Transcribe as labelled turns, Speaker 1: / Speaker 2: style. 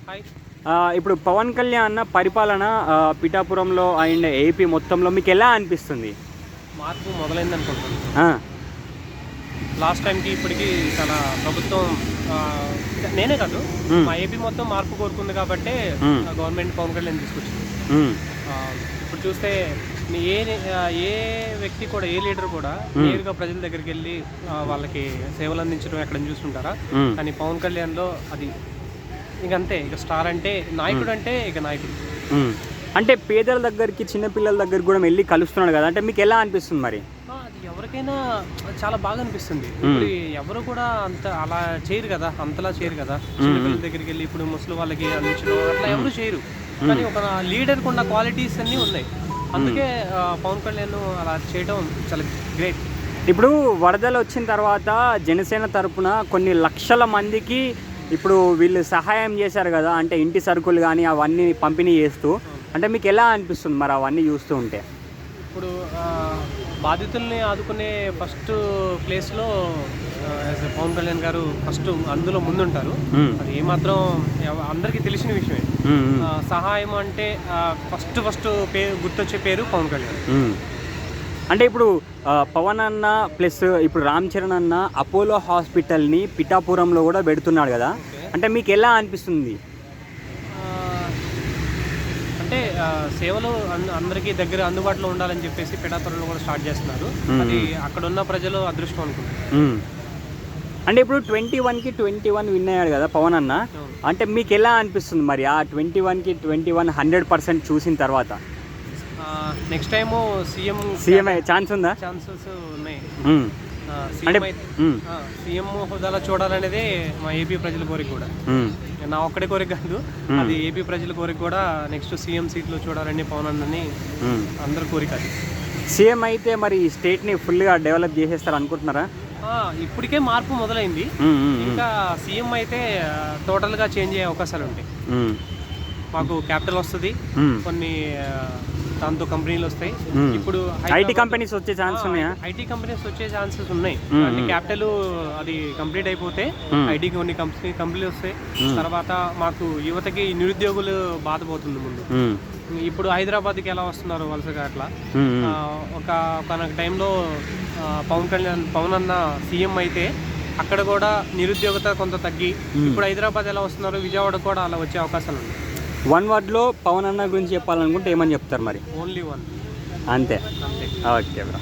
Speaker 1: Hi.
Speaker 2: ఇప్పుడు పవన్ కళ్యాణ్ పరిపాలన పిఠాపురంలో అండ్ ఏపీ మొత్తంలో మీకు ఎలా అనిపిస్తుంది?
Speaker 1: మార్పు మొదలైంది అనుకుంటున్నాను. లాస్ట్ టైంకి ఇప్పటికీ చాలా ప్రభుత్వం నేనే కాదు మా ఏపీ మొత్తం మార్పు కోరుకుంది కాబట్టి గవర్నమెంట్ పవన్ కళ్యాణ్ తీసుకొచ్చింది. ఇప్పుడు చూస్తే ఏ వ్యక్తి కూడా ఏ లీడర్ కూడా నేరుగా ప్రజల దగ్గరికి వెళ్ళి వాళ్ళకి సేవలు అందించడం ఎక్కడ చూస్తుంటారా? కానీ పవన్ కళ్యాణ్లో అది ఇంకంతే. ఇక స్టార్ అంటే నాయకుడు అంటే ఇక నాయకుడు.
Speaker 2: అంటే పేదల దగ్గరికి చిన్నపిల్లల దగ్గరికి కూడా వెళ్ళి కలుస్తున్నాడు కదా, అంటే మీకు ఎలా అనిపిస్తుంది మరి?
Speaker 1: అది ఎవరికైనా చాలా బాగా అనిపిస్తుంది. ఇప్పుడు ఎవరు కూడా అంత అలా చేయరు కదా, అంతలా చేయరు కదా. చిన్నపిల్లల దగ్గరికి వెళ్ళి ఇప్పుడు ముసలి వాళ్ళకి అందించడం అట్లా ఎవరు చేయరు. కానీ ఒక లీడర్కి ఉన్న క్వాలిటీస్ అన్నీ ఉన్నాయి. అందుకే పవన్ కళ్యాణ్ అలా చేయడం చాలా గ్రేట్.
Speaker 2: ఇప్పుడు వరదలు వచ్చిన తర్వాత జనసేన తరపున కొన్ని లక్షల మందికి ఇప్పుడు వీళ్ళు సహాయం చేశారు కదా, అంటే ఇంటి సరుకులు కానీ అవన్నీ పంపిణీ చేస్తూ, అంటే మీకు ఎలా అనిపిస్తుంది మరి అవన్నీ చూస్తూ ఉంటే?
Speaker 1: ఇప్పుడు బాధితుల్ని ఆదుకునే ఫస్ట్ ప్లేస్లో పవన్ కళ్యాణ్ గారు ఫస్ట్ అందులో ముందుంటారు. అది ఏమాత్రం అందరికీ తెలిసిన విషయమే. సహాయం అంటే ఫస్ట్ గుర్తొచ్చే పేరు పవన్ కళ్యాణ్.
Speaker 2: అంటే ఇప్పుడు పవన్ అన్న ప్లస్ ఇప్పుడు రామ్ చరణ్ అన్న అపోలో హాస్పిటల్ని పిఠాపురంలో కూడా పెడుతున్నాడు కదా, అంటే మీకు ఎలా అనిపిస్తుంది?
Speaker 1: అంటే సేవలు అందరికీ దగ్గర అందుబాటులో ఉండాలని చెప్పేసి పిఠాపురంలో కూడా స్టార్ట్ చేస్తున్నారు. అది అక్కడ ఉన్న ప్రజలు అదృష్టం అనుకుంటున్నారు.
Speaker 2: అంటే ఇప్పుడు 21కి 21 విన్ అయ్యాడు కదా పవన్ అన్న, అంటే మీకు ఎలా అనిపిస్తుంది మరి ఆ 21కి 21 100% చూసిన తర్వాత?
Speaker 1: నెక్స్ట్ టైము
Speaker 2: సీఎం ఛాన్స్ ఉందా?
Speaker 1: ఛాన్సెస్ ఉన్నాయి. సీఎం హోదాలో చూడాలనేది మా ఏపీ ప్రజల కోరిక కూడా. నా ఒక్కడే కోరిక కాదు, అది ఏపీ ప్రజల కోరిక కూడా. నెక్స్ట్ సీఎం సీట్లో చూడాలని పవన్ అన్నని అందరి కోరిక. అది
Speaker 2: సీఎం అయితే మరి ఈ స్టేట్ని ఫుల్గా డెవలప్ చేసేస్తారు అనుకుంటున్నారా?
Speaker 1: ఇప్పటికే మార్పు మొదలైంది. ఇంకా సీఎం అయితే టోటల్గా చేంజ్ అయ్యే అవకాశాలు ఉంటాయి. మాకు క్యాపిటల్ వస్తుంది, కొన్ని దాంతో కంపెనీలు వస్తాయి. ఇప్పుడు
Speaker 2: ఐటీ కంపెనీస్ వచ్చే ఛాన్స్ ఉన్నాయా?
Speaker 1: ఐటీ కంపెనీస్ వచ్చే ఛాన్సెస్ ఉన్నాయి. అంటే క్యాపిటల్ అది కంప్లీట్ అయిపోతే ఐటీ కొన్ని కంపెనీలు వస్తాయి. తర్వాత మాకు యువతకి నిరుద్యోగులు బాధపోతుంది ముందు. ఇప్పుడు హైదరాబాద్కి ఎలా వస్తున్నారు వలసగా, అట్లా ఒక టైంలో పవన్ అన్న సీఎం అయితే అక్కడ కూడా నిరుద్యోగత కొంత తగ్గి ఇప్పుడు హైదరాబాద్ ఎలా వస్తున్నారు, విజయవాడ కూడా అలా వచ్చే అవకాశాలు ఉన్నాయి.
Speaker 2: వన్ వర్డ్లో పవన్ అన్న గురించి చెప్పాలనుకుంటే ఏమని చెప్తారు మరి?
Speaker 1: Only one.
Speaker 2: అంతే. Okay bro.